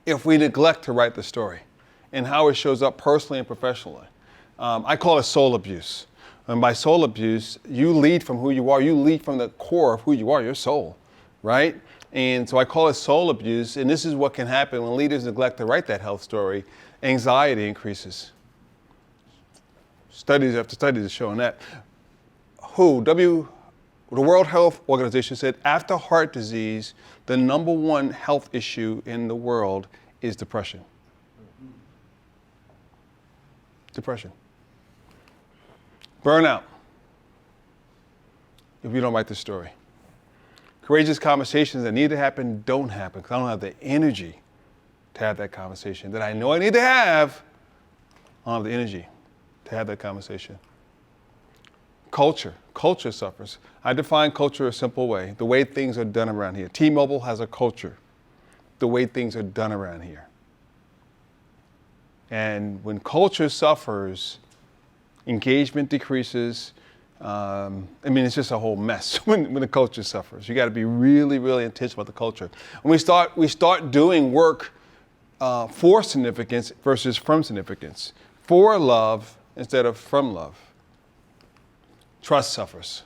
if we neglect to write the story and how it shows up personally and professionally. I call it soul abuse. And by soul abuse, you lead from who you are. You lead from the core of who you are, your soul, right? And so I call it soul abuse. And this is what can happen when leaders neglect to write that health story. Anxiety increases. Studies after studies are showing that. The World Health Organization said after heart disease, the number one health issue in the world is depression. Depression. Burnout, if you don't write the story. Courageous conversations that need to happen don't happen because I don't have the energy to have that conversation that I know I need to have. I don't have the energy to have that conversation. Culture suffers. I define culture a simple way, the way things are done around here. T-Mobile has a culture, the way things are done around here. And when culture suffers, engagement decreases. It's just a whole mess when the culture suffers. You got to be really, really intentional about the culture. When we start doing work for significance versus from significance, for love instead of from love. Trust suffers.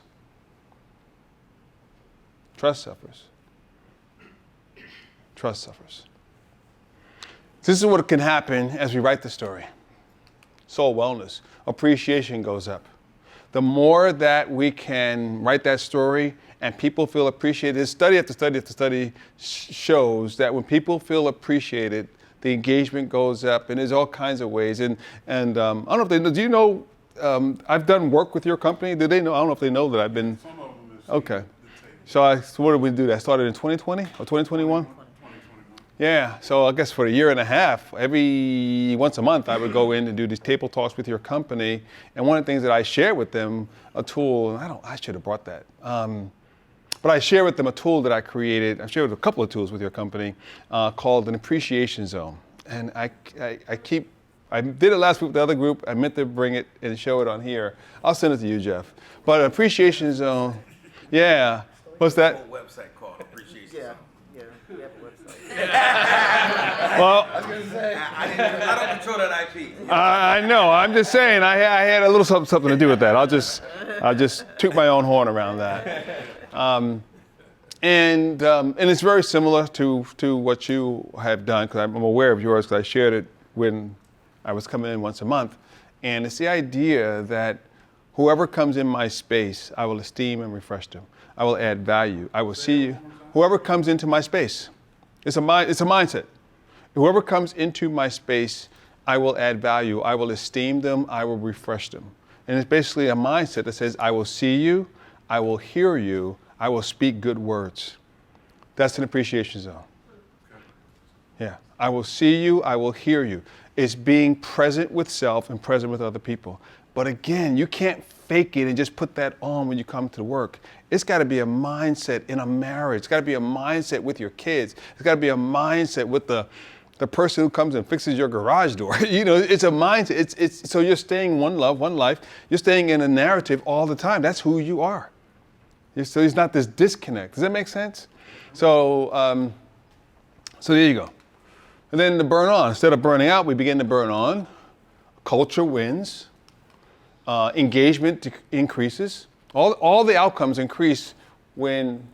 Trust suffers. Trust suffers. This is what can happen as we write the story. Soul wellness, appreciation goes up. The more that we can write that story and people feel appreciated, study after study after study shows that when people feel appreciated, the engagement goes up, and there's all kinds of ways. And I don't know if they know, do you know, I've done work with your company. Do they know? I don't know if they know that I've been. Some of them is Okay. So what did we do? That started in 2020 or 2021? 2021. Yeah, so I guess for a year and a half, once a month, I would go in and do these table talks with your company. And one of the things that I share with them, a tool, and I should have brought that. But I share with them a tool that I created. I shared a couple of tools with your company called an appreciation zone. And I did it last week with the other group. I meant to bring it and show it on here. I'll send it to you, Jeff. But an appreciation zone, yeah. What's that? A whole website called Appreciation Zone. Yeah, we have a website. Well, I don't control that IP. I know. I'm just saying. I had a little something to do with that. I'll just toot my own horn around that. And it's very similar to what you have done because I'm aware of yours because I shared it when I was coming in once a month. And it's the idea that whoever comes in my space, I will esteem and refresh them. I will add value. I will see you. Whoever comes into my space, it's a mindset. Whoever comes into my space, I will add value. I will esteem them. I will refresh them. And it's basically a mindset that says, I will see you. I will hear you. I will speak good words. That's an appreciation zone. Yeah. I will see you. I will hear you. It's being present with self and present with other people. But again, you can't fake it and just put that on when you come to work. It's got to be a mindset in a marriage. It's got to be a mindset with your kids. It's got to be a mindset with the person who comes and fixes your garage door. It's a mindset. So you're staying one love, one life. You're staying in a narrative all the time. That's who you are. So it's not this disconnect. Does that make sense? So there you go. And then the burn on. Instead of burning out, we begin to burn on. Culture wins. Engagement increases. All the outcomes increase when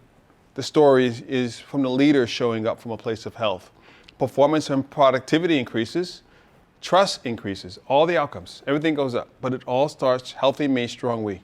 the story is from the leader showing up from a place of health. Performance and productivity increases. Trust increases. All the outcomes. Everything goes up. But it all starts healthy, me, strong, we.